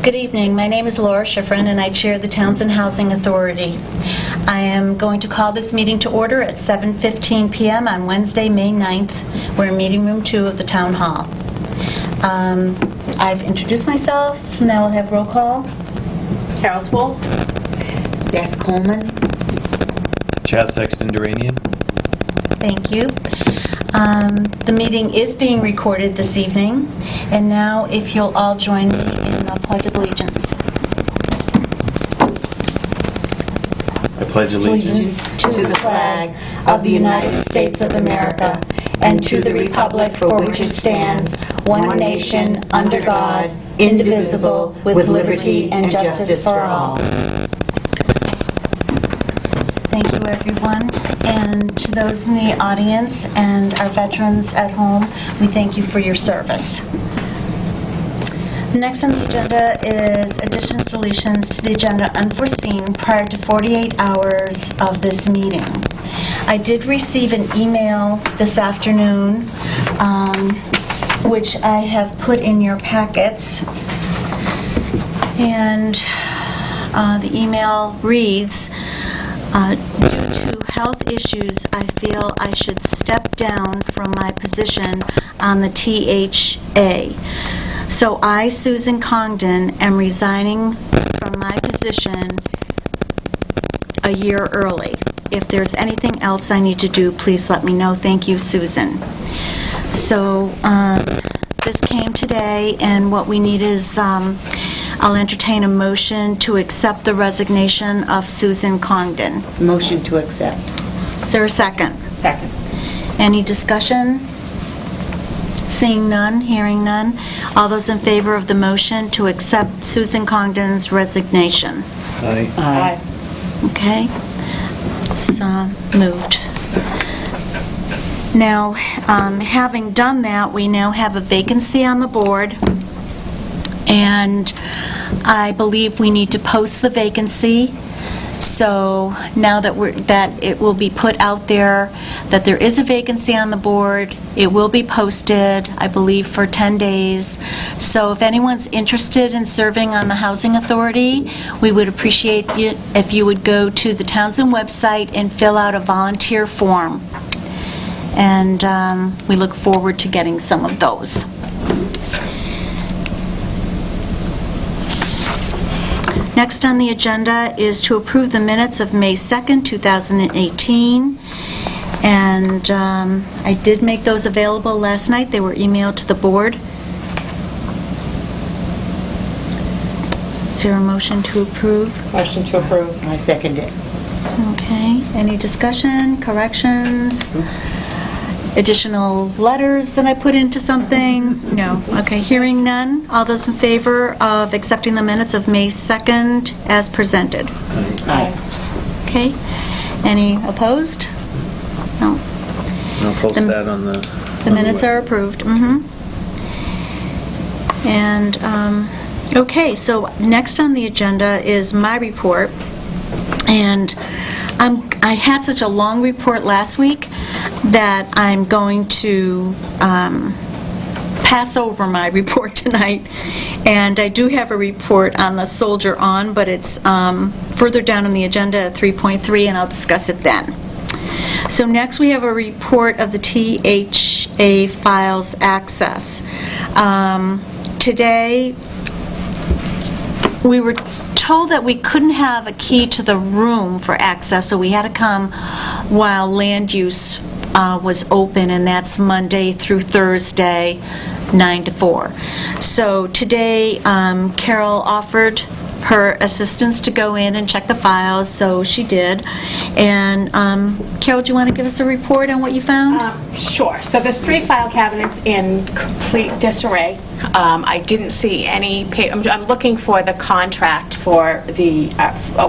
Good evening. My name is Laura Schifrin, and I chair the Townsend Housing Authority. I am going to call this meeting to order at 7:15 p.m. on Wednesday, May 9th. We're in Meeting Room 2 of the Town Hall. I've introduced myself. Now I'll have roll call. Carol Toole. Des Coleman. Chaz Sexton Duranian. Thank you. The meeting is being recorded this evening. And now, if you'll all join me in the Pledge of Allegiance. I pledge allegiance to the flag of the United States of America and to the republic for which it stands, one nation, under God, indivisible, with liberty and justice for all. Thank you, everyone. And to those in the audience and our veterans at home, we thank you for your service. Next on the agenda is additions, deletions to the agenda unforeseen prior to 48 hours of this meeting. I did receive an email this afternoon, which I have put in your packets. And the email reads, due to health issues, I feel I should step down from my position on the THA. So I, Susan Congdon, am resigning from my position a year early. If there's anything else I need to do, please let me know. Thank you, Susan. So this came today, and what we need is I'll entertain a motion to accept the resignation of Susan Congdon. Motion to accept. Is there a second? Second. Any discussion? Seeing none, hearing none. All those in favor of the motion to accept Susan Congdon's resignation? Aye. Aye. Okay. It's moved. Now, having done that, we now have a vacancy on the board, and I believe we need to post the vacancy. So now that it will be put out there that there is a vacancy on the board, it will be posted, I believe, for 10 days. So if anyone's interested in serving on the Housing Authority, we would appreciate it if you would go to the Townsend website and fill out a volunteer form. And we look forward to getting some of those. Next on the agenda is to approve the minutes of May 2nd, 2018. And I did make those available last night. They were emailed to the board. Is there a motion to approve? Motion to approve. I second it. Okay. Any discussion, corrections? Additional letters that I put into something? No. Okay, hearing none. All those in favor of accepting the minutes of May 2nd as presented? Aye. Okay. Any opposed? No. I'll post that on the... The minutes are approved. And, okay, so next on the agenda is my report. And I had such a long report last week that I'm going to pass over my report tonight. And I do have a report on the Soldier On, but it's further down on the agenda at 3.3, and I'll discuss it then. So next we have a report of the THA files access. Today we were told that we couldn't have a key to the room for access, so we had to come while land use was open, and that's Monday through Thursday, 9 to 4. So today, Carol offered her assistants to go in and check the files, so she did. And Carol, do you want to give us a report on what you found? Sure. So there's 3 file cabinets in complete disarray. I didn't see any I'm looking for the contract for the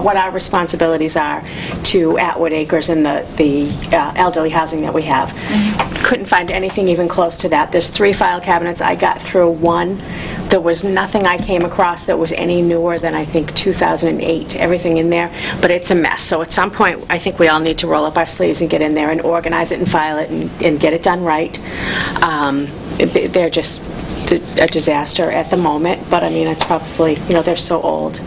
what our responsibilities are to Atwood Acres and the elderly housing that we have. Couldn't find anything even close to that. There's 3 file cabinets. I got through 1. There was nothing I came across that was any newer than, I think, 2008. Everything in there, but it's a mess. So at some point, I think we all need to roll up our sleeves and get in there and organize it and file it and get it done right. They're just a disaster at the moment, but I mean, it's probably, they're so old.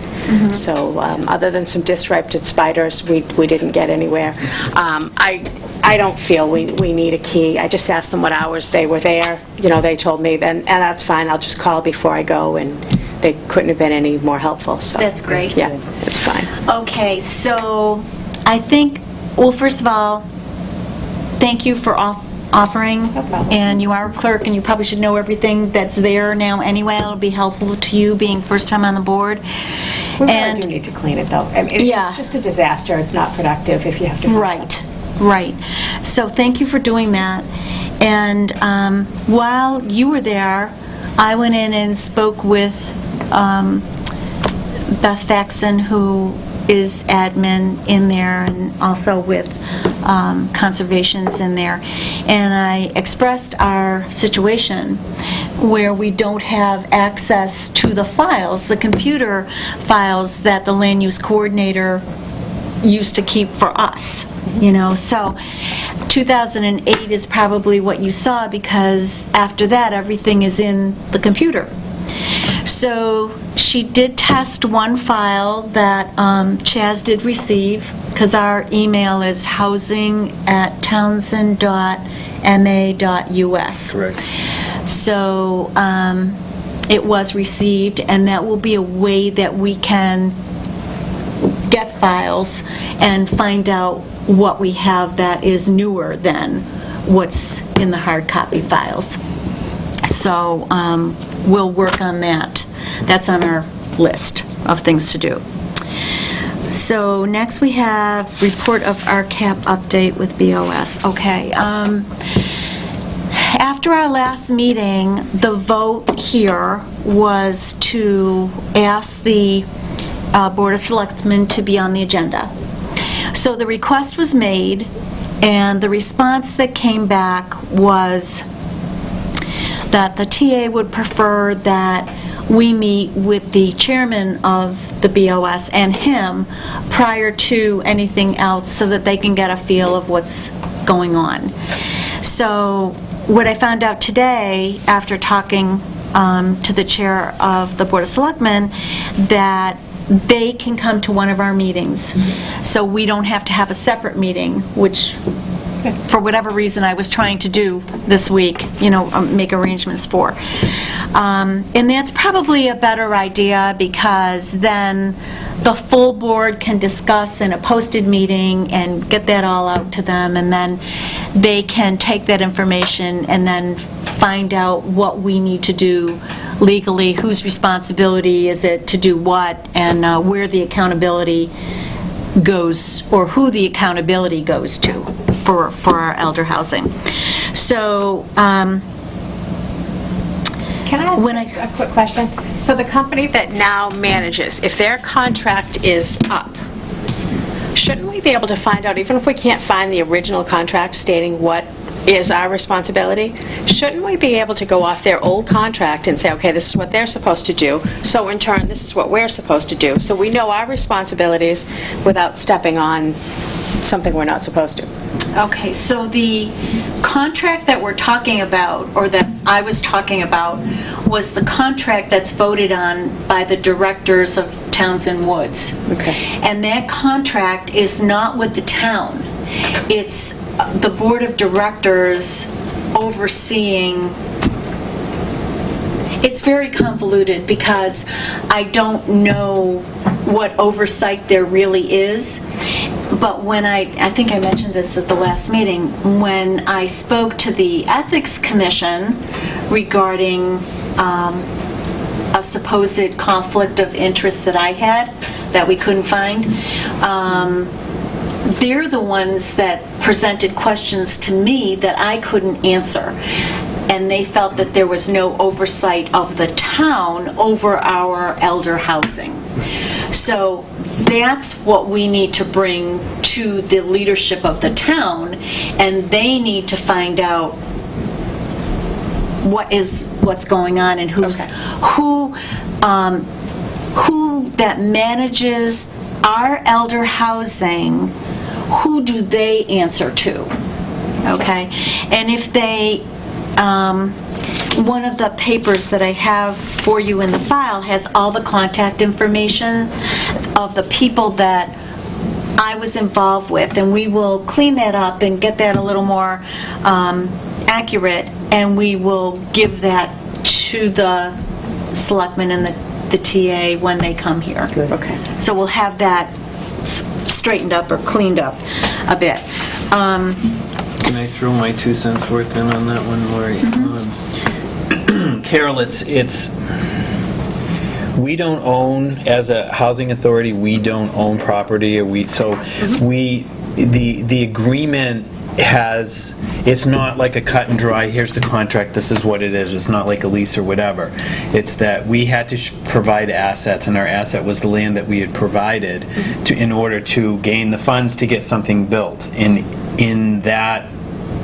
So other than some disrupted spiders, we didn't get anywhere. I don't feel we need a key. I just asked them what hours they were there. They told me, and that's fine. I'll just call before I go, and they couldn't have been any more helpful. So That's great. Yeah, it's fine. Okay, so I think, well, first of all, thank you for offering. No problem. And you are a clerk, and you probably should know everything that's there now anyway. It'll be helpful to you being first time on the board. We really do need to clean it, though. I mean, Yeah. It's just a disaster. It's not productive if you have to... Right. So thank you for doing that. And while you were there, I went in and spoke with Beth Faxon, who is admin in there, and also with Conservation's in there. And I expressed our situation where we don't have access to the files, the computer files that the land use coordinator used to keep for us, So 2008 is probably what you saw, because after that, everything is in the computer. So she did test one file that Chaz did receive, because our email is housing@townsend.ma.us. Correct. So it was received, and that will be a way that we can get files and find out what we have that is newer than what's in the hard copy files. So we'll work on that. That's on our list of things to do. So next we have report of RCAP update with BOS. Okay. After our last meeting, the vote here was to ask the Board of Selectmen to be on the agenda. So the request was made, and the response that came back was that the TA would prefer that we meet with the chairman of the BOS and him prior to anything else, so that they can get a feel of what's going on. So what I found out today, after talking to the chair of the Board of Selectmen, that they can come to one of our meetings. So we don't have to have a separate meeting, which, for whatever reason, I was trying to do this week, make arrangements for. And that's probably a better idea, because then the full board can discuss in a posted meeting and get that all out to them, and then they can take that information and then find out what we need to do legally, whose responsibility is it to do what, and where the accountability goes, or who the accountability goes to for our elder housing. So, Can I ask a quick question? So the company that now manages, if their contract is up, shouldn't we be able to find out, even if we can't find the original contract stating what is our responsibility, shouldn't we be able to go off their old contract and say, okay, this is what they're supposed to do, so in turn, this is what we're supposed to do, so we know our responsibilities without stepping on something we're not supposed to? okay, so the contract that we're talking about, or that I was talking about, was the contract that's voted on by the directors of Townsend Woods. Okay. And that contract is not with the town. It's the board of directors overseeing. It's very convoluted, because I don't know what oversight there really is. But when I think I mentioned this at the last meeting, when I spoke to the Ethics Commission regarding a supposed conflict of interest that I had, that we couldn't find, they're the ones that presented questions to me that I couldn't answer. And they felt that there was no oversight of the town over our elder housing. So that's what we need to bring to the leadership of the town, and they need to find out what's going on, and who that manages our elder housing. Who do they answer to? Okay, and if they one of the papers that I have for you in the file has all the contact information of the people that I was involved with, and we will clean that up and get that a little more accurate, and we will give that to the selectmen and the TA when they come here. Good. Okay. So we'll have that straightened up or cleaned up a bit. Can I throw my 2 cents worth in on that one, Lori? Carol, it's we don't own, as a housing authority, we don't own property, or the agreement has, it's not like a cut and dry, here's the contract, this is what it is. It's not like a lease or whatever. It's that we had to provide assets, and our asset was the land that we had provided in order to gain the funds to get something built. In that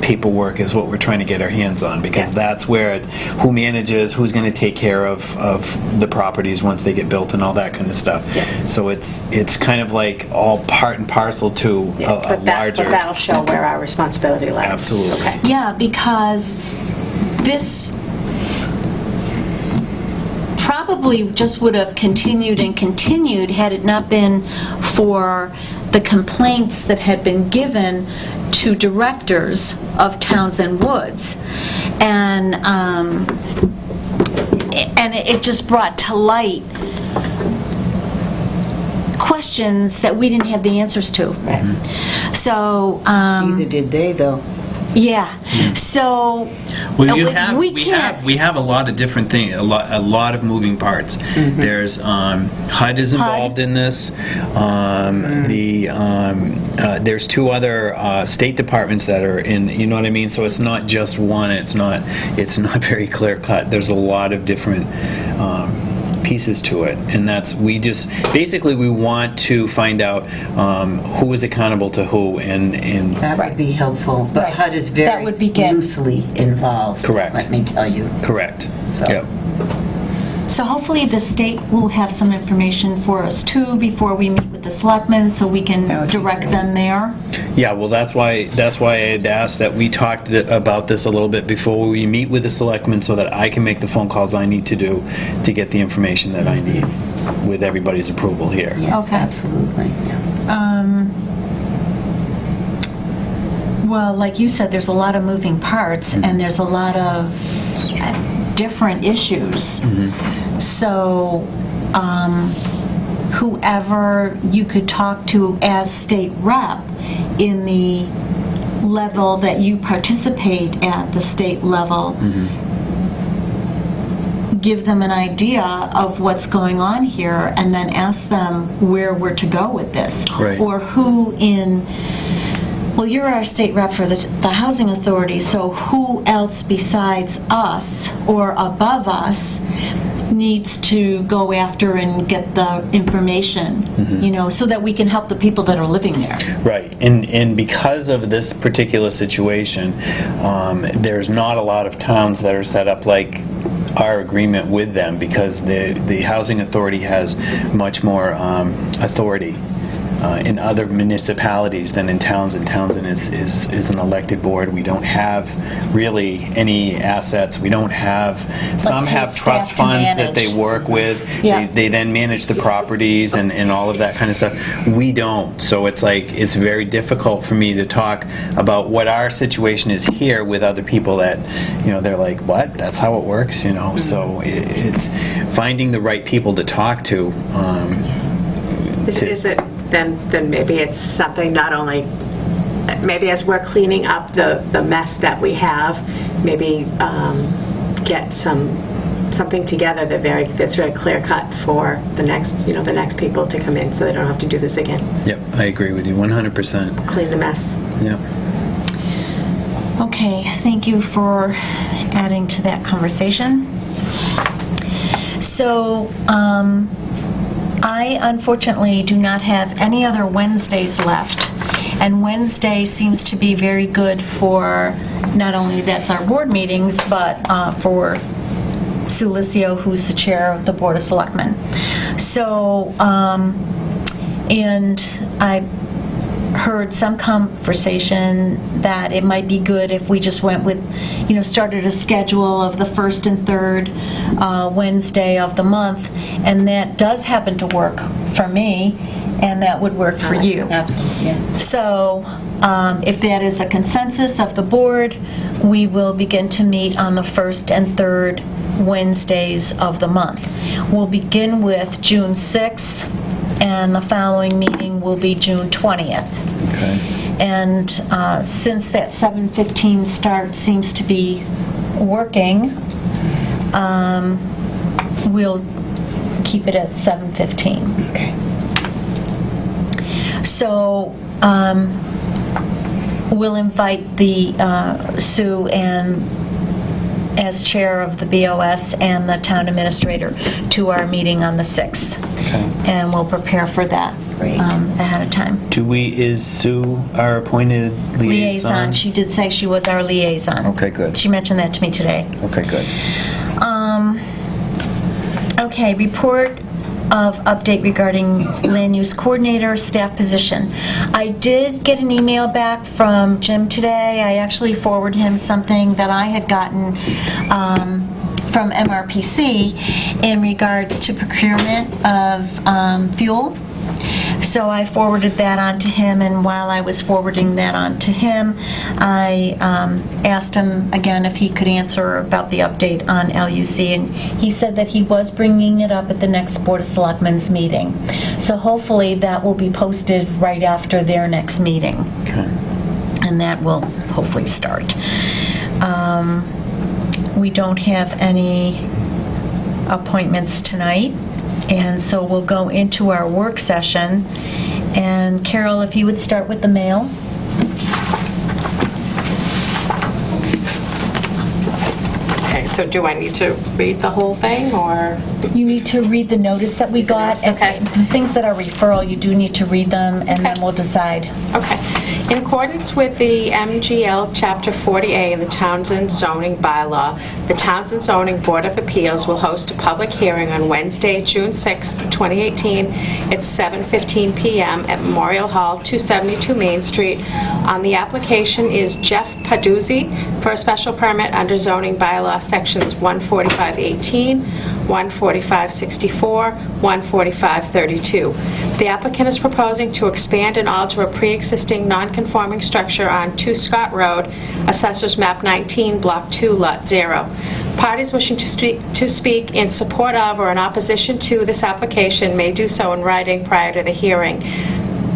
paperwork is what we're trying to get our hands on, because that's where who manages, who's going to take care of the properties once they get built and all that kind of stuff. Yeah. So it's kind of like all part and parcel to a But larger... that'll show where our responsibility lies. Absolutely. Okay. Yeah, because this probably just would have continued and continued had it not been for the complaints that had been given to directors of Townsend Woods. And it just brought to light questions that we didn't have the answers to. Right. So, Neither did they, though. yeah, so Well, we can't. we have a lot of different things, a lot of moving parts. There's HUD is involved in this. There's 2 other state departments that are in. You know what I mean? So it's not just one. It's not very clear cut. There's a lot of different pieces to it, and we want to find out who is accountable to who, and That would be helpful, but Right. HUD is That very would be good. loosely involved. Correct. Let me tell you. correct. So- Yep. So hopefully the state will have some information for us too before we meet with the selectmen, so we That can would be direct great. them there. Yeah, well, that's why I had asked that we talked about this a little bit before we meet with the selectmen, so that I can make the phone calls I need to do to get the information that I need with everybody's approval here. Yes, Okay. absolutely. Yeah. Well, like you said, there's a lot of moving parts, and there's a lot of different issues. So, whoever you could talk to as state rep in the level that you participate at, the state level, give them an idea of what's going on here, and then ask them where we're to go with this. Right. Or who well, you're our state rep for the housing authority, so who else besides us or above us needs to go after and get the information, so that we can help the people that are living there. Right, and because of this particular situation, there's not a lot of towns that are set up like our agreement with them, because the housing authority has much more authority in other municipalities than in Townsend. Townsend is an elected board. We don't have really any assets. We don't have, some paid have trust staff to funds that manage. they work with. Yeah. They then manage the properties and all of that kind of stuff. We don't. So it's very difficult for me to talk about what our situation is here with other people that, they're like, what? That's how it works, So it's finding the right people to talk to. Is it, then maybe it's something not only, maybe as we're cleaning up the mess that we have, maybe get something together that's very clear cut for the next people to come in, so they don't have to do this again. Yep, I agree with you 100%. Clean the mess. Yep. Okay, thank you for adding to that conversation. So, I unfortunately do not have any other Wednesdays left, and Wednesday seems to be very good for, not only that's our board meetings, but for Sue Licio, who's the chair of the Board of Selectmen. So, and I heard some conversation that it might be good if we just went with, started a schedule of the first and third Wednesday of the month, and that does happen to work for me, and that would work for you. Absolutely, yeah. So, if that is a consensus of the board, we will begin to meet on the first and third Wednesdays of the month. We'll begin with June 6th, and the following meeting will be June 20th. Okay. And since that 7:15 start seems to be working, we'll keep it at 7:15. Okay. So we'll invite the Sue and as chair of the BOS and the town administrator to our meeting on the 6th. Okay. And we'll prepare for that Great. ahead of time. Is Sue our appointed liaison? She did say she was our liaison. Okay, good. She mentioned that to me today. Okay, good. Okay, report of update regarding land use coordinator staff position. I did get an email back from Jim today. I actually forwarded him something that I had gotten from MRPC in regards to procurement of fuel. So I forwarded that on to him, and while I was forwarding that on to him, I asked him again if he could answer about the update on LUC, and he said that he was bringing it up at the next Board of Selectmen's meeting. So hopefully that will be posted right after their next meeting, Okay. and that will hopefully start. We don't have any appointments tonight, and so we'll go into our work session. And Carol, if you would start with the mail. Okay, so do I need to read the whole thing, or? You need to read the notice that we got. notice, okay. And the things that are referral, you do need to read them, and then Okay. we'll decide. Okay. In accordance with the MGL Chapter 40A of the Townsend zoning bylaw, the Townsend Zoning Board of Appeals will host a public hearing on Wednesday, June 6th, 2018, at 7:15 p.m. at Memorial Hall, 272 Main Street. On the application is Jeff Paduzzi for a special permit under zoning bylaw sections 145:18, 145:64, 145:32. The applicant is proposing to expand and alter a pre-existing non-conforming structure on 2 Scott Road, Assessors Map 19, Block 2, Lot 0. Parties wishing to speak in support of or in opposition to this application may do so in writing prior to the hearing,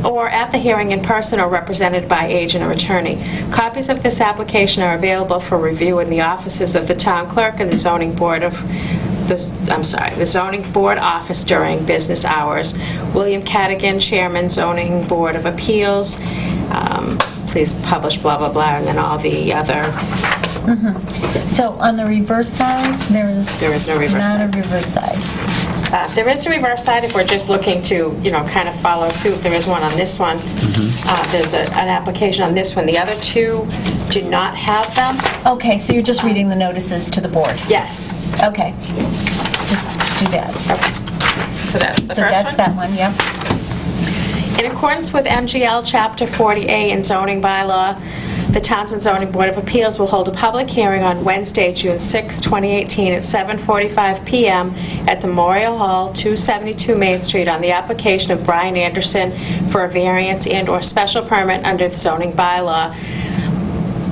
or at the hearing in person or represented by agent or attorney. Copies of this application are available for review in the offices of the town clerk and the zoning board the zoning board office during business hours. William Cadigan, Chairman, Zoning Board of Appeals. Please publish blah, blah, blah, and then all the other. So on the reverse side, There is no reverse not side. a reverse side. There is a reverse side if we're just looking to, kind of follow suit. There is one on this one. There's an application on this one. The other two do not have them. Okay, so you're just reading the notices to the board. Yes. Okay, just do that. Okay. So that's the So first one. that's that one, yep. In accordance with MGL Chapter 40A and zoning bylaw, the Townsend Zoning Board of Appeals will hold a public hearing on Wednesday, June 6, 2018, at 7:45 p.m. at the Memorial Hall, 272 Main Street, on the application of Brian Anderson for a variance and/or special permit under the zoning bylaw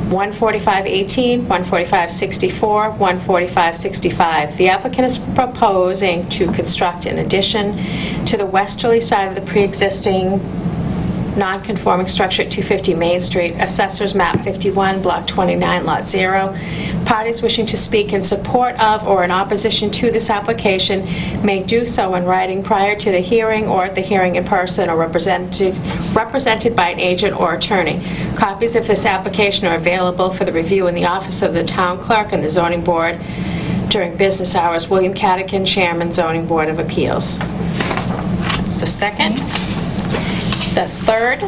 145:18, 145:64, 145:65. The applicant is proposing to construct an addition to the westerly side of the pre-existing non-conforming structure at 250 Main Street, Assessors Map 51, Block 29, Lot 0. Parties wishing to speak in support of or in opposition to this application may do so in writing prior to the hearing or at the hearing in person or represented by an agent or attorney. Copies of this application are available for the review in the office of the town clerk and the zoning board during business hours. William Cadigan, Chairman, Zoning Board of Appeals. That's the second. The third,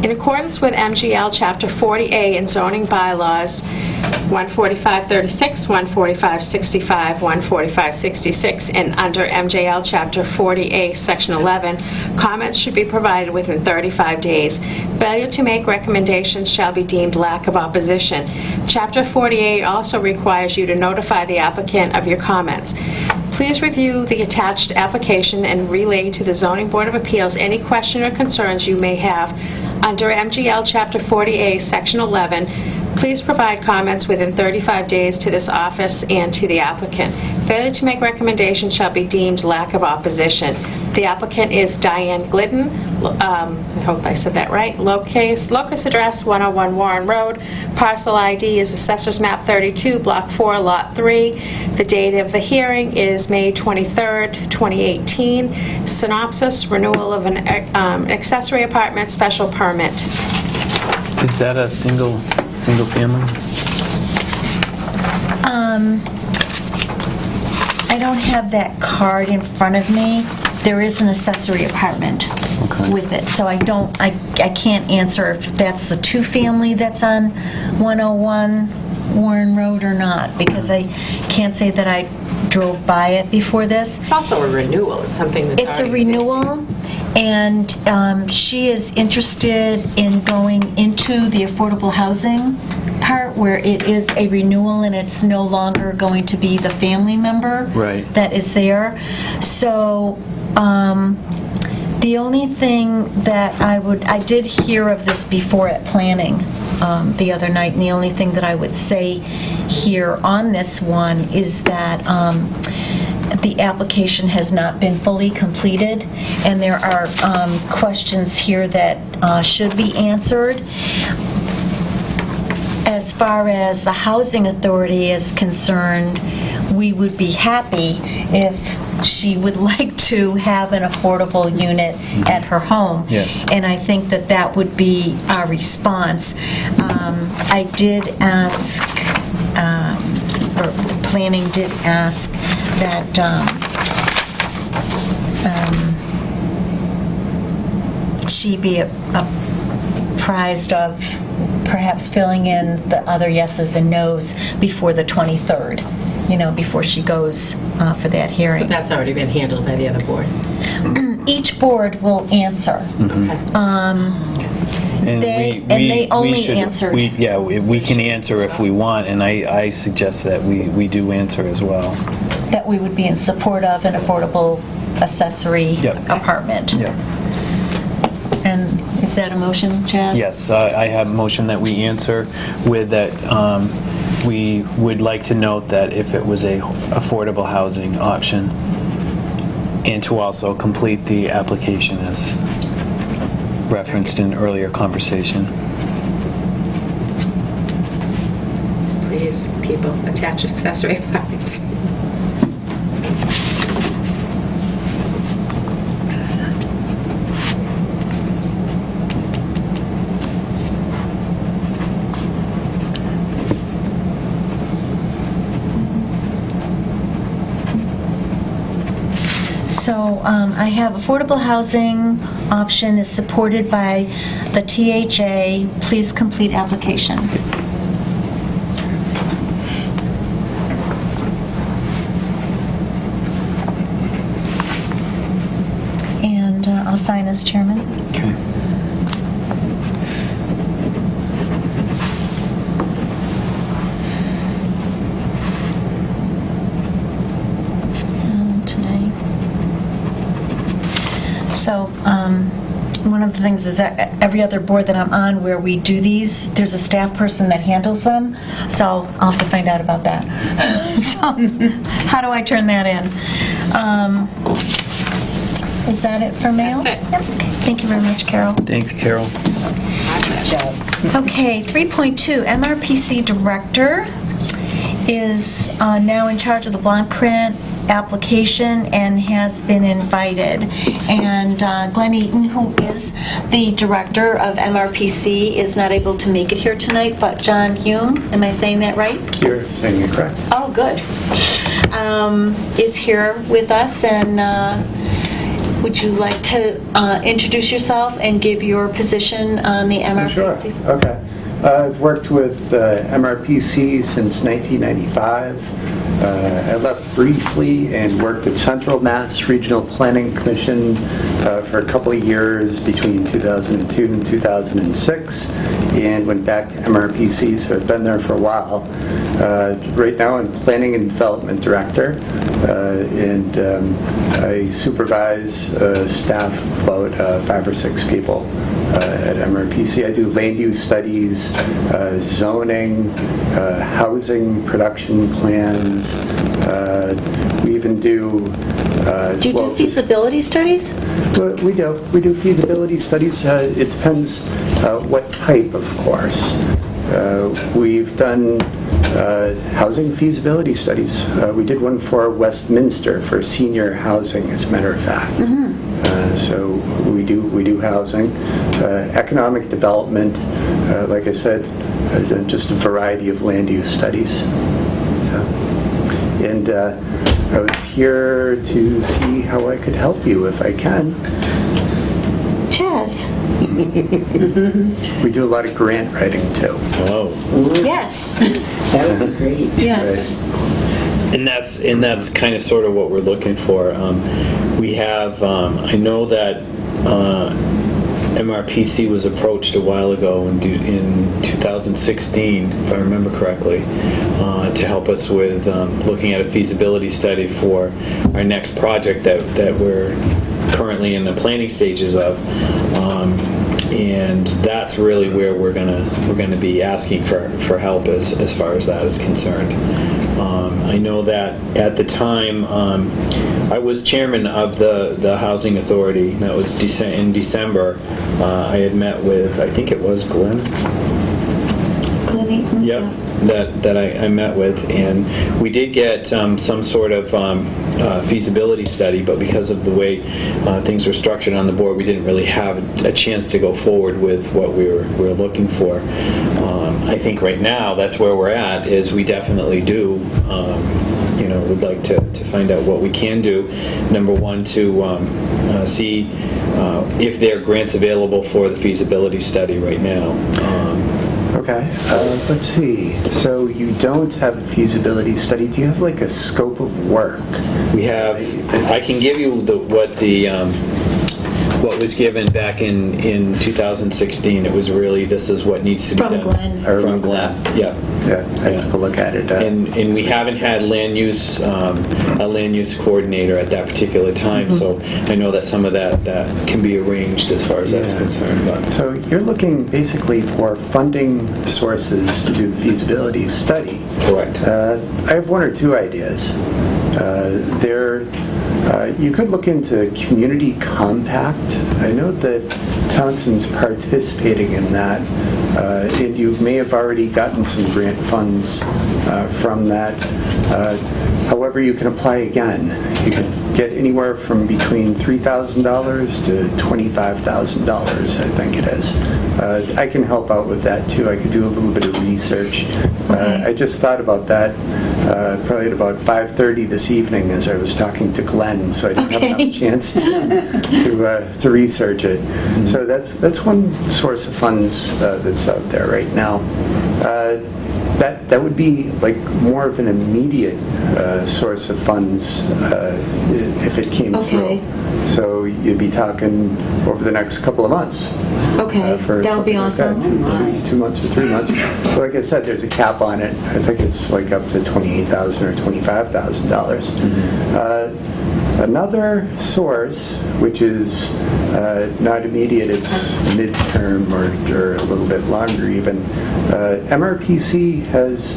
in accordance with MGL Chapter 40A and zoning bylaws, 14536, 14565, 14566, and under MJL Chapter 40A, Section 11, comments should be provided within 35 days. Failure to make recommendations shall be deemed lack of opposition. Chapter 40A also requires you to notify the applicant of your comments. Please review the attached application and relay to the Zoning Board of Appeals any question or concerns you may have. Under MGL Chapter 40A, Section 11, please provide comments within 35 days to this office and to the applicant. Failure to make recommendations shall be deemed lack of opposition. The applicant is Diane Glidden. I hope I said that right. Locus address 101 Warren Road. Parcel ID is Assessor's Map 32, Block 4, Lot 3. The date of the hearing is May 23rd, 2018. Synopsis: renewal of an accessory apartment special permit. Is that a single family? I don't have that card in front of me. There is an accessory apartment with it, so I can't answer if that's the two-family that's on 101 Warren Road or not, because I can't say that I drove by it before this. It's also a renewal. It's something that's It's a already renewal, and she is interested in going into the affordable housing part where it is a renewal and it's no longer going to be the family member Right. that is there. So the only thing that I did hear of this before at planning the other night, and the only thing that I would say here on this one is that the application has not been fully completed, and there are questions here that should be answered. As far as the housing authority is concerned, we would be happy if she would like to have an affordable unit at her home. Yes. And I think that that would be our response. I did ask, or the planning did ask that she be apprised of perhaps filling in the other yeses and nos before the 23rd, before she goes for that hearing. So that's already been handled by the other board? Each board will answer. Okay. They only answered. We can answer if we want, and I suggest that we do answer as well. That we would be in support of an affordable accessory Yep. apartment. Yeah. And is that a motion, Chaz? Yes, I have a motion that we answer with that. We would like to note that if it was a affordable housing option, and to also complete the application as referenced in earlier conversation. Please, people, attach accessory apartments. So I have affordable housing option is supported by the THA. Please complete application. And I'll sign as chairman. Okay. So, one of the things is that every other board that I'm on where we do these, there's a staff person that handles them, so I'll have to find out about that. So, how do I turn that in? Is that it for mail? That's it. Yep. Okay. Thank you very much, Carol. Thanks, Carol. Okay, 3.2, MRPC Director is now in charge of the block grant application and has been invited. And Glenn Eaton, who is the director of MRPC, is not able to make it here tonight, but John Hume, am I saying that right? You're saying it correct. Oh, good. Is here with us, and would you like to introduce yourself and give your position on the MRPC? Sure. Okay. I've worked with MRPC since 1995. I left briefly and worked at Central Mass Regional Planning Commission for a couple of years between 2002 and 2006, and went back to MRPC, so I've been there for a while. Right now I'm Planning and Development Director, and I supervise a staff of about 5 or 6 people at MRPC. I do land use studies, zoning, housing production plans. We even do... Do you do feasibility studies? We do. We do feasibility studies. It depends what type, of course. We've done housing feasibility studies. We did one for Westminster for senior housing, as a matter of fact. So we do housing, economic development. Like I said, just a variety of land use studies. And I was here to see how I could help you if I can. Chaz? We do a lot of grant writing too. Oh. Yes. That would be great. Yes. And that's kind of sort of what we're looking for. We have, I know that MRPC was approached a while ago in 2016, if I remember correctly, to help us with looking at a feasibility study for our next project that we're currently in the planning stages of. And that's really where we're gonna be asking for help as far as that is concerned. I know that at the time I was chairman of the housing authority. That was in December. I had met with, I think it was Glenn. Glenn Eaton? Yep. That I met with, and we did get some sort of feasibility study, but because of the way things were structured on the board, we didn't really have a chance to go forward with what we were looking for. I think right now that's where we're at, is we definitely do would like to find out what we can do. Number one, to see if there are grants available for the feasibility study right now. Okay, let's see. So you don't have a feasibility study. Do you have like a scope of work? We have. I can give you what was given back in 2016. It was really, this is what needs to be done. From Glenn. Yeah. Yeah, I took a look at it. And we haven't had a land use coordinator at that particular time, so I know that some of that can be arranged as far as that's concerned. But. So you're looking basically for funding sources to do the feasibility study. Correct. I have one or two ideas. You could look into Community Compact. I know that Townsend's participating in that, and you may have already gotten some grant funds from that. However, you can apply again. You could get anywhere from between $3,000 to $25,000, I think it is. I can help out with that too. I could do a little bit of research. I just thought about that probably at about 5:30 this evening as I was talking to Glenn, so I didn't have enough chance to research it. So that's one source of funds that's out there right now. That would be like more of an immediate source of funds if it came through. So you'd be talking over the next couple of months. Okay, that would be awesome. Like 2 months or 3 months. But like I said, there's a cap on it. I think it's like up to $28,000 or $25,000. Another source, which is not immediate, it's midterm or a little bit longer even, MRPC has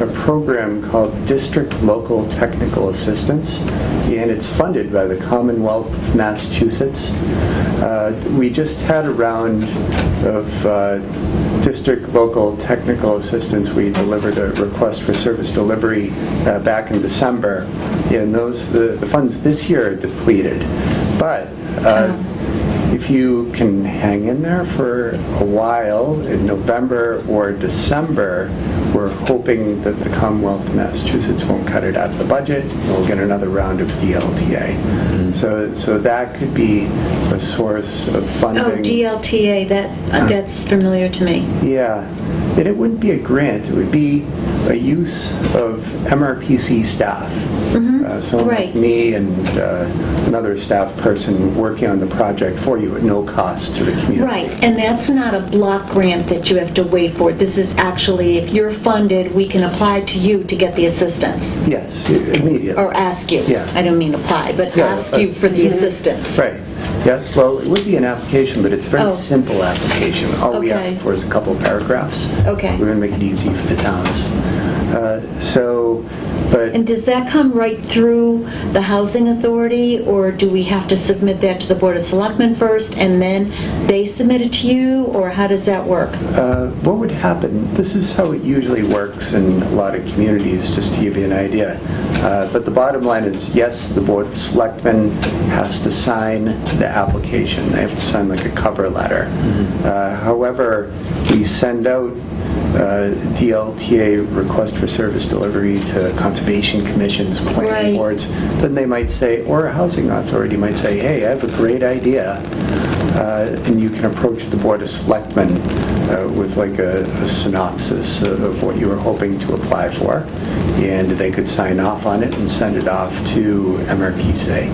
a program called District Local Technical Assistance, and it's funded by the Commonwealth of Massachusetts. We just had a round of District Local Technical Assistance. We delivered a request for service delivery back in December, and the funds this year are depleted. But if you can hang in there for a while, in November or December, we're hoping that the Commonwealth of Massachusetts won't cut it out of the budget. We'll get another round of DLTA. So that could be a source of funding. Oh, DLTA, that's familiar to me. Yeah, and it wouldn't be a grant, it would be a use of MRPC staff. Someone Right. like me and another staff person working on the project for you at no cost to the community. Right, and that's not a block grant that you have to wait for. This is actually, if you're funded, we can apply to you to get the assistance. Yes, immediately. Or ask you. Yeah. I don't mean apply, but Yeah, ask you for the assistance. Right. Yeah, well, it would be an application, but it's a very Oh. simple application. All we ask Okay. for is a couple of paragraphs. Okay. We're going to make it easy for the towns. But And does that come right through the Housing Authority, or do we have to submit that to the Board of Selectmen first, and then they submit it to you, or how does that work? what would happen, this is how it usually works in a lot of communities, just to give you an idea. But the bottom line is, yes, the Board of Selectmen has to sign the application. They have to sign like a cover letter. However, we send out DLTA, request for service delivery, to conservation commissions, planning Right. boards. Then they might say, or a housing authority might say, hey, I have a great idea. And you can approach the Board of Selectmen with like a synopsis of what you were hoping to apply for. And they could sign off on it and send it off to MRPC.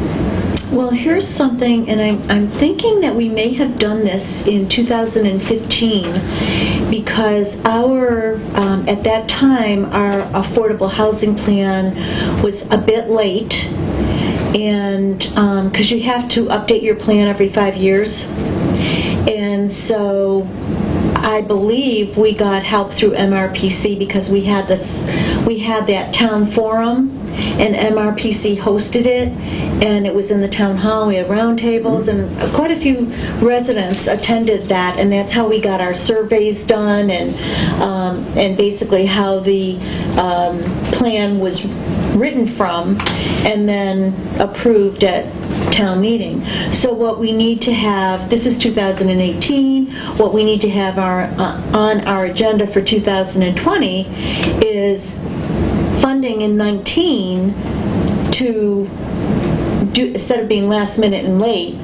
Well, here's something, and I'm thinking that we may have done this in 2015, because at that time, our affordable housing plan was a bit late, and because you have to update your plan every 5 years, and so I believe we got help through MRPC because we had that town forum, and MRPC hosted it, and it was in the town hall. We had roundtables, and quite a few residents attended that, and that's how we got our surveys done, and basically how the plan was written from, and then approved at town meeting. So what we need to have, this is 2018, what we need to have on our agenda for 2020 is funding in 19 to do, instead of being last minute and late,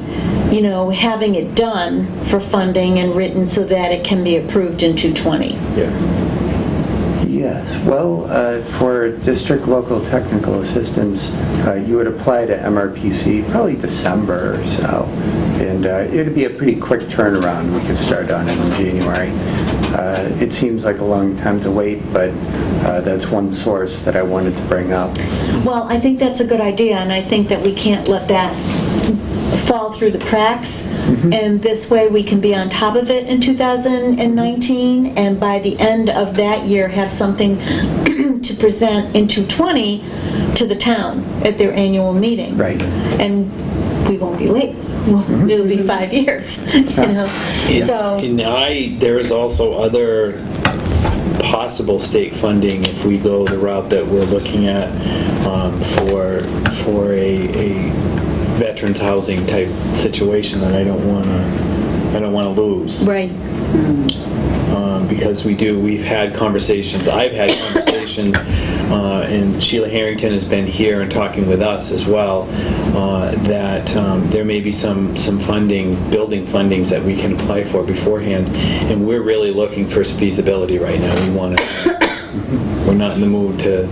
having it done for funding and written so that it can be approved in 2020. Yes, well, for district local technical assistance, you would apply to MRPC probably December or so, and it would be a pretty quick turnaround. We could start on it in January. It seems like a long time to wait, but that's one source that I wanted to bring up. Well, I think that's a good idea, and I think that we can't let that fall through the cracks, and this way we can be on top of it in 2019, and by the end of that year have something to present in 2020 to the town at their annual meeting. Right. And we won't be late. Well, it'll be 5 years, So, And there is also other possible state funding if we go the route that we're looking at for a veterans housing type situation that I don't want to lose. right. Because we've had conversations, I've had conversations, and Sheila Harrington has been here and talking with us as well, that there may be some funding, building fundings that we can apply for beforehand, and we're really looking for feasibility right now. We're not in the mood to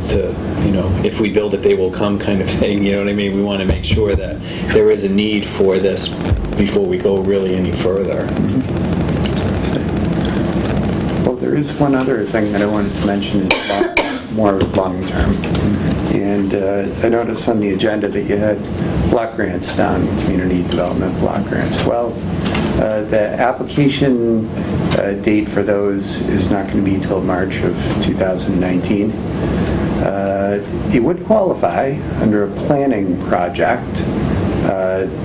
if we build it, they will come kind of thing, you know what I mean? We want to make sure that there is a need for this before we go really any further. Well, there is one other thing that I wanted to mention, more long-term. And I noticed on the agenda that you had block grants down, community development block grants. Well, the application date for those is not going to be till March of 2019. It would qualify under a planning project,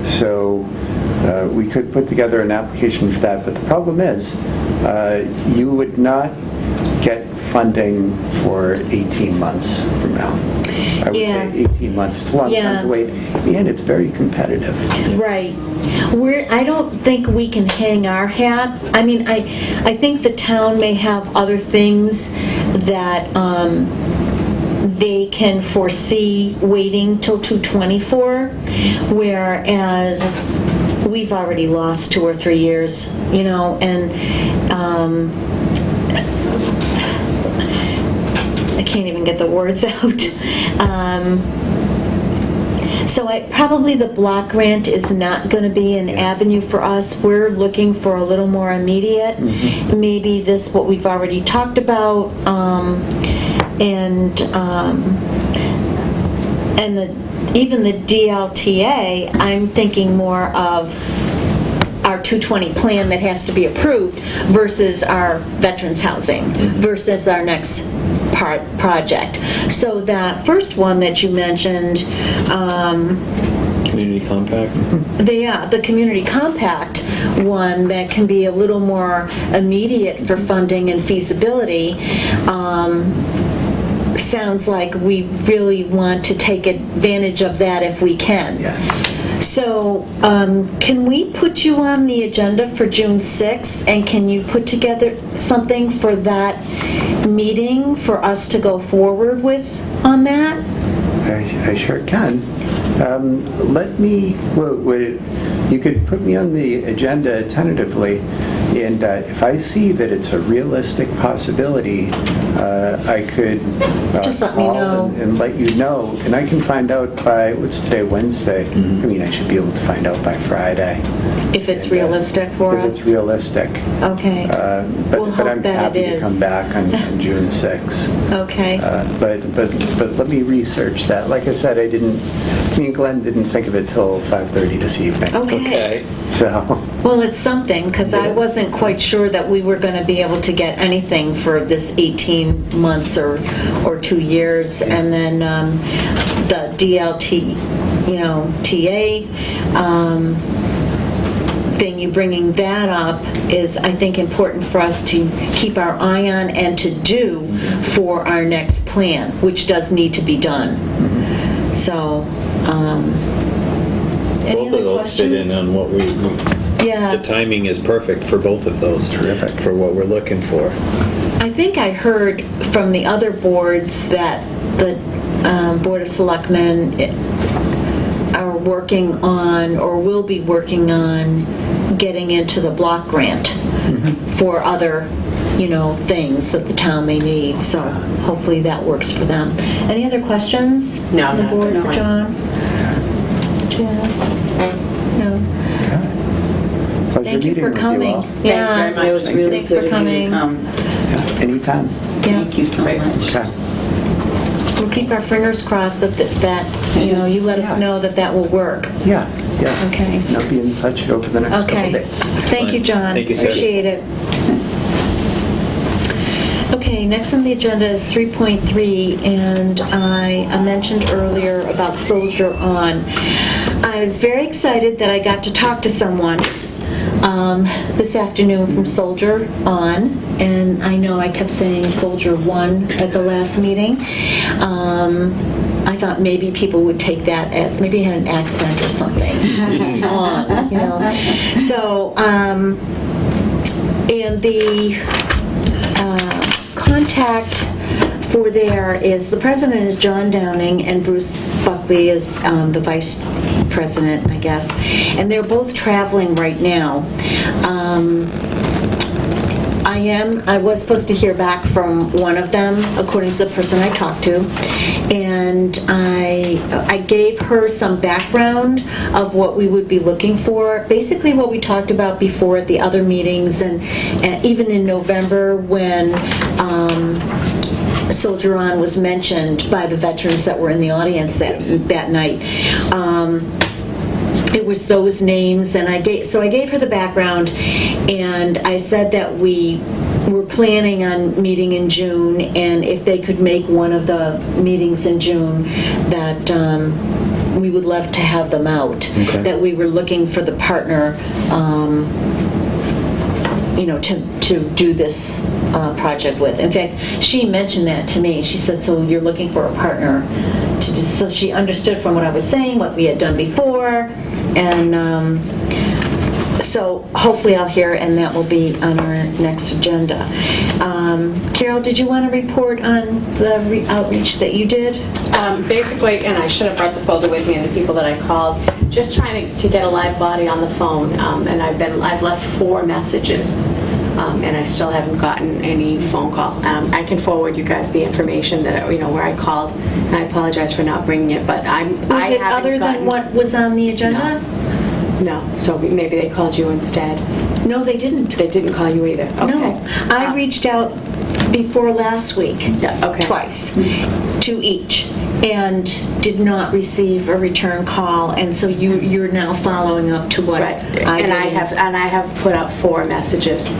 so we could put together an application for that, but the problem is you would not get funding for 18 months from now. I would Yeah. say 18 months. It's a long Yeah. time to wait, and it's very competitive. Right. I don't think we can hang our hat. I mean, I think the town may have other things that they can foresee waiting till 2/24, whereas we've already lost 2 or 3 years, and I can't even get the words out. So probably the block grant is not going to be an avenue for us. We're looking for a little more immediate. Maybe this, what we've already talked about, and even the DLTA, I'm thinking more of our 220 plan that has to be approved versus our veterans housing, versus our next project. So that first one that you mentioned, Community compact? the community compact one that can be a little more immediate for funding and feasibility, sounds like we really want to take advantage of that if we can. Yes. So, can we put you on the agenda for June 6th, and can you put together something for that meeting for us to go forward with on that? I sure can. You could put me on the agenda tentatively, and if I see that it's a realistic possibility, I could Just let me call know. and let you know, and I can find out by, what's today, Wednesday? I mean, I should be able to find out by Friday. If it's And, realistic for If us? it's realistic. Okay. But We'll but hope I'm that happy it to is. come back on June 6th. Okay. But let me research that. Like I said, me and Glenn didn't think of it till 5:30 this evening. Okay. So, Well, it's something, because I wasn't quite sure that we were going to be able to get anything for this 18 months or 2 years. And then the DLT, TA thing, you bringing that up is, I think, important for us to keep our eye on and to do for our next plan, which does need to be done. So, any Both other of those fit in questions? on what Yeah. the timing is perfect for both of those. Terrific. For what we're looking for. I think I heard from the other boards that the Board of Selectmen are working on, or will be working on, getting into the block grant for other, things that the town may need. So hopefully that works for them. Any other questions? No, on the no, boards no. for John? Jess? No? pleasure Thank you meeting for with coming. you all. Yeah. Thank you very much. It was really Thanks for good of you to coming. come. Yeah, anytime. Yeah. Thank you so much. Okay. We'll keep our fingers crossed that you let us Yeah. know that will work. Yeah. Okay. And I'll be in touch over the next couple Okay. days. Thank you, John. Thank you, sir. Appreciate it. Okay, next on the agenda is 3.3, and I mentioned earlier about Soldier On. I was very excited that I got to talk to someone this afternoon from Soldier On, and I know I kept saying Soldier One at the last meeting. I thought maybe people would take that as, maybe it had an accent or something. On, So, and the contact for there is, the president is John Downing, and Bruce Buckley is the vice president, I guess. And they're both traveling right now. I was supposed to hear back from one of them, according to the person I talked to, and I gave her some background of what we would be looking for, basically what we talked about before at the other meetings, and even in November when Soldier On was mentioned by the veterans that were in the audience that night. It was those names, and I gave her the background, and I said that we were planning on meeting in June, and if they could make one of the meetings in June, that we would love to have them out. Okay. That we were looking for the partner to do this project with. In fact, she mentioned that to me. She said, so you're looking for a partner to do, so she understood from what I was saying, what we had done before, and so hopefully I'll hear, and that will be on our next agenda. Carol, did you want to report on the outreach that you did? Basically, and I should have brought the folder with me and the people that I called, just trying to get a live body on the phone, and I've left 4 messages, and I still haven't gotten any phone call. I can forward you guys the information that where I called, and I apologize for not bringing it, but I Was it other than what was on the agenda? No, so maybe they called you instead. No, they didn't. They didn't call you either. Okay. No, I reached out before last week. Yeah, okay. Twice to each, and did not receive a return call, and so you're now following up to what Right, I did. and I have put out 4 messages.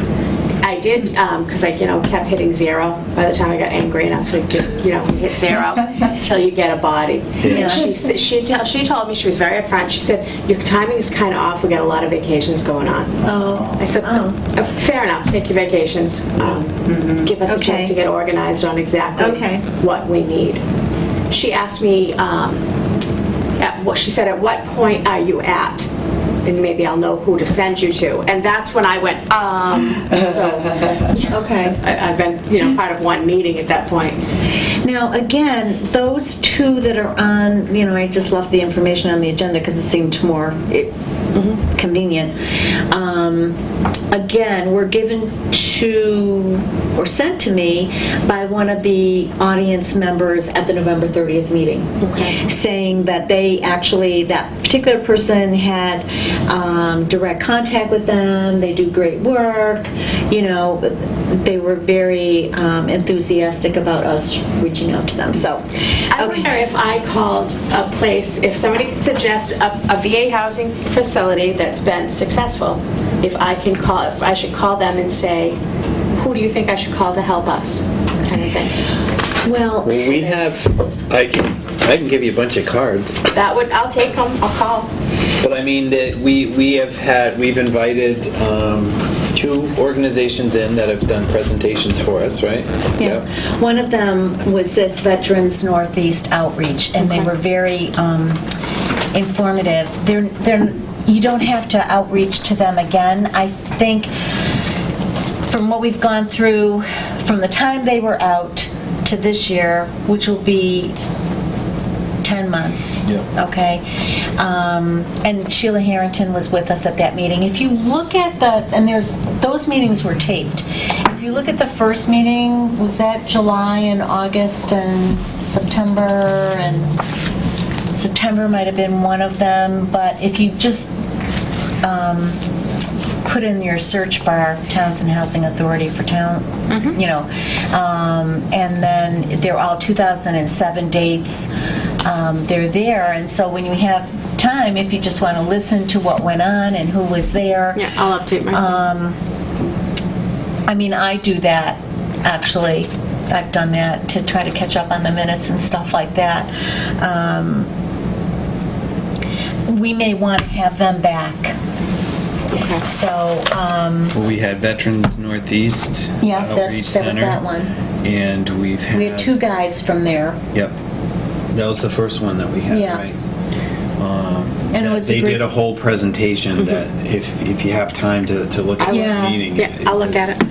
I did, because I kept hitting 0 by the time I got angry enough to just hit 0 until you get a body. Yeah. And she told me, she was very upfront. She said, your timing is kind of off. We got a lot of vacations going on. Oh. I said, fair enough. Take your vacations. Give us a Okay. chance to get organized on exactly what we need. She asked me, she said, at what point are you at? And maybe I'll know who to send you to. And that's when I went, so. Okay. I've been, part of one meeting at that point. Now, again, those 2 that are on, I just left the information on the agenda because it seemed more convenient. Again, were given to, or sent to me by one of the audience members at the November 30th meeting. Okay. Saying that that particular person had direct contact with them, they do great work, they were very enthusiastic about us reaching out to them. So, I wonder if I called a place, if somebody could suggest a VA housing facility that's been successful, if I should call them and say, who do you think I should call to help us? Kind of thing. well, We have, I can give you a bunch of cards. I'll take them, I'll call. But I mean, we've invited 2 organizations in that have done presentations for us, right? yeah. One of them was this Veterans Northeast Outreach, and they were very informative. You don't have to outreach to them again. I think from what we've gone through, from the time they were out to this year, which will be 10 months. Yeah. Okay. And Sheila Harrington was with us at that meeting. If you look at those meetings were taped. If you look at the first meeting, was that July and August and September, and September might have been one of them, but if you just put in your search bar Townsend Housing Authority for town, and then they're all 2007 dates. They're there, and so when you have time, if you just want to listen to what went on and who was there. Yeah, I'll update myself. I do that, actually. I've done that to try to catch up on the minutes and stuff like that. We may want to have them back. Okay. So, We had Veterans Northeast yeah, Outreach that was Center. that one. And we had 2 guys from there. Yep. That was the first one that we had, Yeah. right? And it was They a great- did a whole presentation that if you have time to look at Yeah. the meeting. Yeah, I'll look at it.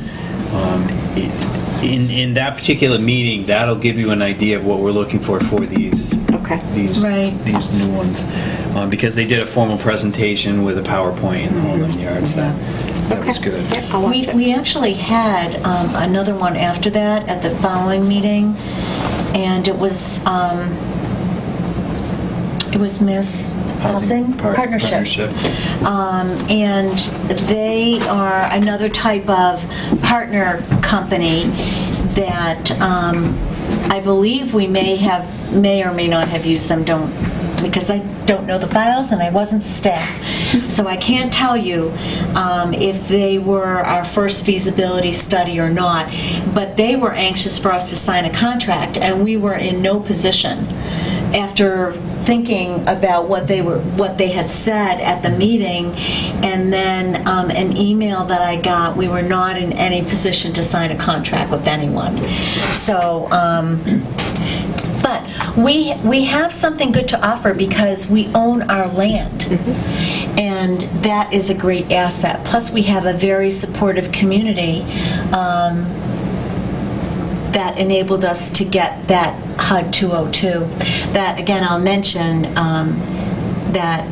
In that particular meeting, that'll give you an idea of what we're looking for these Okay. Right. these new ones. Because they did a formal presentation with a PowerPoint and the whole 9 yards. That was Okay. good. Yeah, I'll watch it. We actually had another one after that at the following meeting, and it was Miss Housing Partnership. And they are another type of partner company that I believe we may or may not have used them, because I don't know the files and I wasn't staff. So I can't tell you if they were our first feasibility study or not, but they were anxious for us to sign a contract, and we were in no position after thinking about what they had said at the meeting, and then an email that I got, we were not in any position to sign a contract with anyone. So, but we have something good to offer because we own our land, and that is a great asset. Plus, we have a very supportive community that enabled us to get that HUD 202. That, again, I'll mention that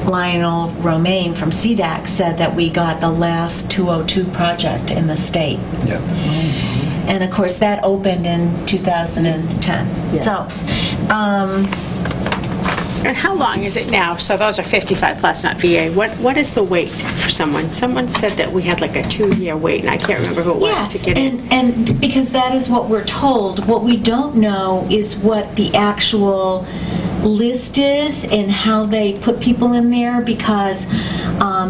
Lionel Romaine from CDAC said that we got the last 202 project in the state. Yep. And of course, that opened in 2010. Yes. So, And how long is it now? So those are 55 plus, not VA. What is the wait for someone? Someone said that we had like a 2-year wait, and I can't remember who it was to get in. and because that is what we're told. What we don't know is what the actual list is and how they put people in there, because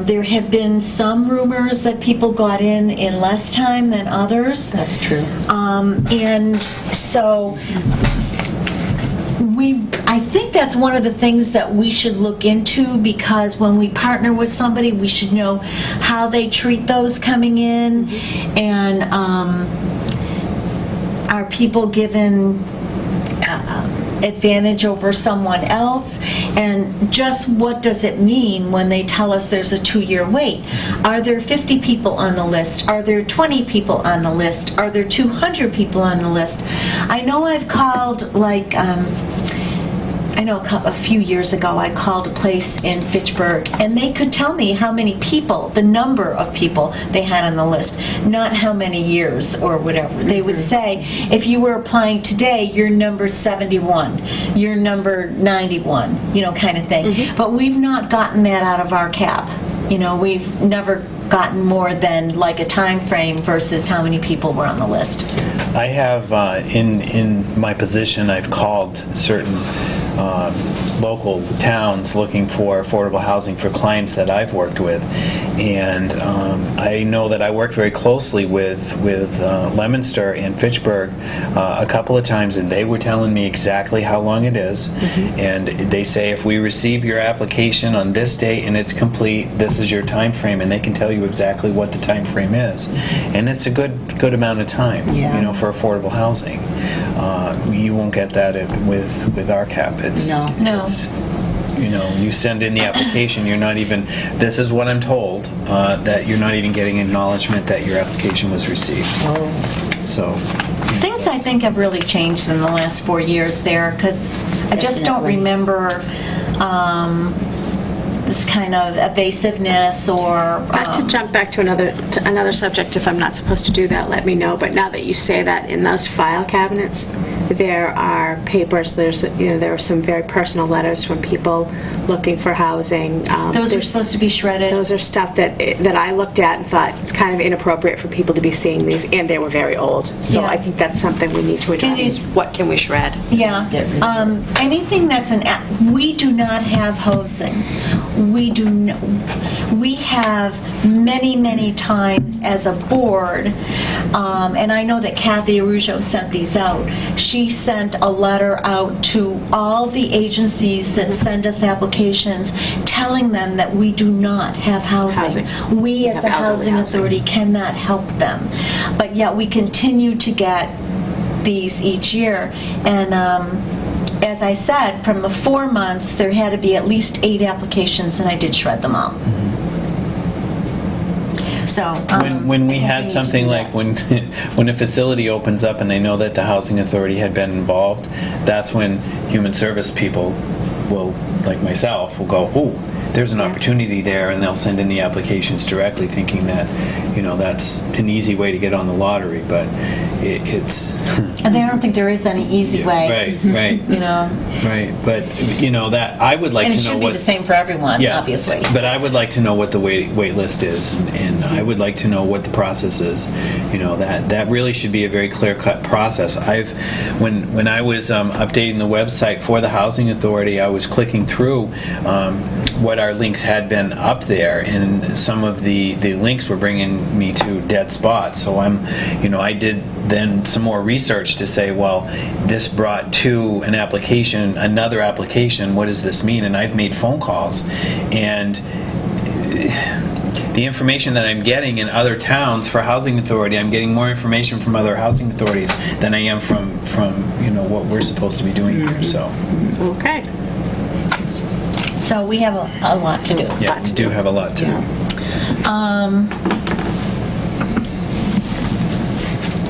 there have been some rumors that people got in less time than others. That's true. And so I think that's one of the things that we should look into, because when we partner with somebody, we should know how they treat those coming in, and are people given advantage over someone else, and just what does it mean when they tell us there's a 2-year wait? Are there 50 people on the list? Are there 20 people on the list? Are there 200 people on the list? I know I've called, like, I know a few years ago I called a place in Fitchburg, and they could tell me how many people, the number of people they had on the list, not how many years or whatever. They would say, if you were applying today, you're number 71, you're number 91, kind of thing. But we've not gotten that out of our cap. We've never gotten more than like a time frame versus how many people were on the list. I have, in my position, I've called certain local towns looking for affordable housing for clients that I've worked with, and I know that I worked very closely with Leominster and Fitchburg a couple of times, and they were telling me exactly how long it is, and they say if we receive your application on this date and it's complete, this is your time frame, and they can tell you exactly what the time frame is, and it's a good amount of time, for affordable housing. You won't get that with our cap. No. You send in the application, you're not even, this is what I'm told, that you're not even getting acknowledgement that your application was received. So. Things I think have really changed in the last 4 years there, because I just don't remember this kind of evasiveness or... Not to jump back to another subject, if I'm not supposed to do that, let me know. But now that you say that, in those file cabinets, there are papers. There are some very personal letters from people looking for housing. Those are supposed to be shredded. Those are stuff that I looked at and thought it's kind of inappropriate for people to be seeing these, and they were very old. So Yeah. I think that's something we need to address. Is what can we shred? Yeah. Anything that's we do not have housing. We have many times as a board, and I know that Kathy Arujo sent these out. She sent a letter out to all the agencies that send us applications telling them that we do not have housing. We as a housing authority cannot help them. But yet we continue to get these each year. And as I said, from the 4 months, there had to be at least 8 applications, and I did shred them all. So when we had something like when a facility opens up and they know that the housing authority had been involved, that's when human service people will, like myself, will go, oh, there's an opportunity there, and they'll send in the applications directly, thinking that that's an easy way to get on the lottery, but it's and I don't think there is any easy way. Right. Right, but that I would like and to it know should what be the same for everyone, obviously. But I would like to know what the wait list is, and I would like to know what the process is. That really should be a very clear-cut process. When I was updating the website for the housing authority, I was clicking through what our links had been up there, and some of the links were bringing me to dead spots. So I did then some more research to say, well, this brought to another application, what does this mean? And I've made phone calls, and the information that I'm getting in other towns for housing authority, I'm getting more information from other housing authorities than I am from what we're supposed to be doing here. So Okay. So we have a lot to do. yeah, we do have a lot to do.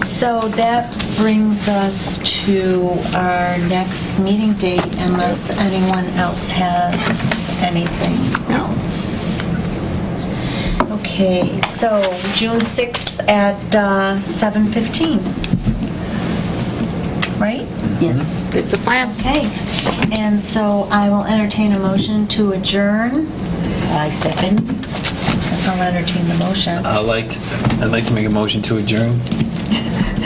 So that brings us to our next meeting date, unless anyone else has anything else. Okay, so June 6th at 7:15, right? Yes. It's a plan. Okay, and so I will entertain a motion to adjourn. I second. I'll entertain the motion. I'd like to make a motion to adjourn.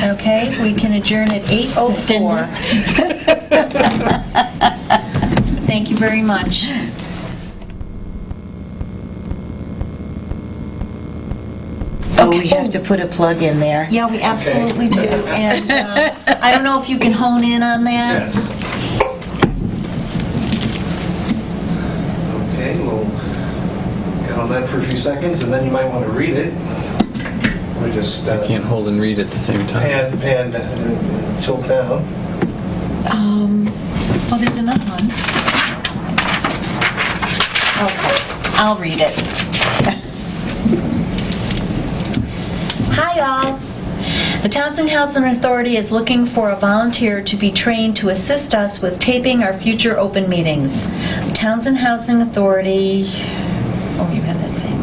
Okay, we can adjourn at 8:04. Thank you very much. Oh, we have to put a plug in there. Yeah, we absolutely do. And I don't know if you can hone in on that. Yes. Okay, we'll get on that for a few seconds, and then you might want to read it. Let me just Can't hold and read at the same time. pan tilt down. Oh, there's another one. Okay, I'll read it. Hi, all. The Townsend Housing Authority is looking for a volunteer to be trained to assist us with taping our future open meetings. The Townsend Housing Authority... Oh, you have that same.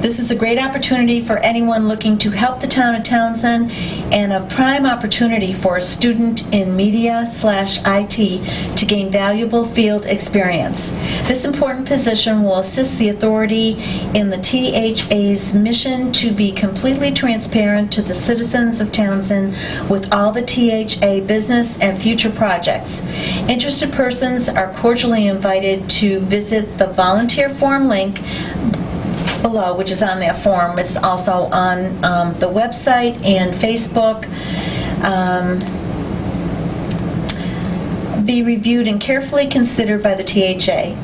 This is a great opportunity for anyone looking to help the town of Townsend, and a prime opportunity for a student in media/IT to gain valuable field experience. This important position will assist the authority in the THA's mission to be completely transparent to the citizens of Townsend with all the THA business and future projects. Interested persons are cordially invited to visit the volunteer form link below, which is on that form. It's also on the website and Facebook. Be reviewed and carefully considered by the THA.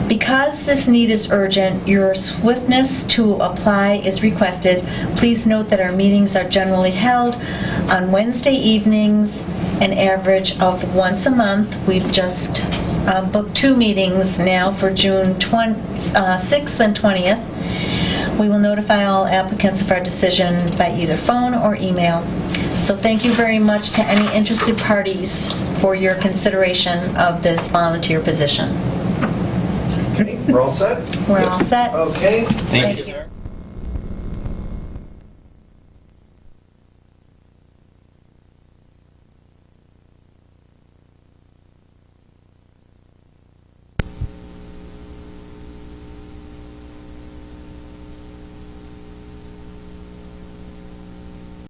Because this need is urgent, your swiftness to apply is requested. Please note that our meetings are generally held on Wednesday evenings, an average of once a month. We've just booked 2 meetings now for June 6th and 20th. We will notify all applicants of our decision by either phone or email. So thank you very much to any interested parties for your consideration of this volunteer position. Okay, we're all set? We're all set. Okay. Thank you, you. sir.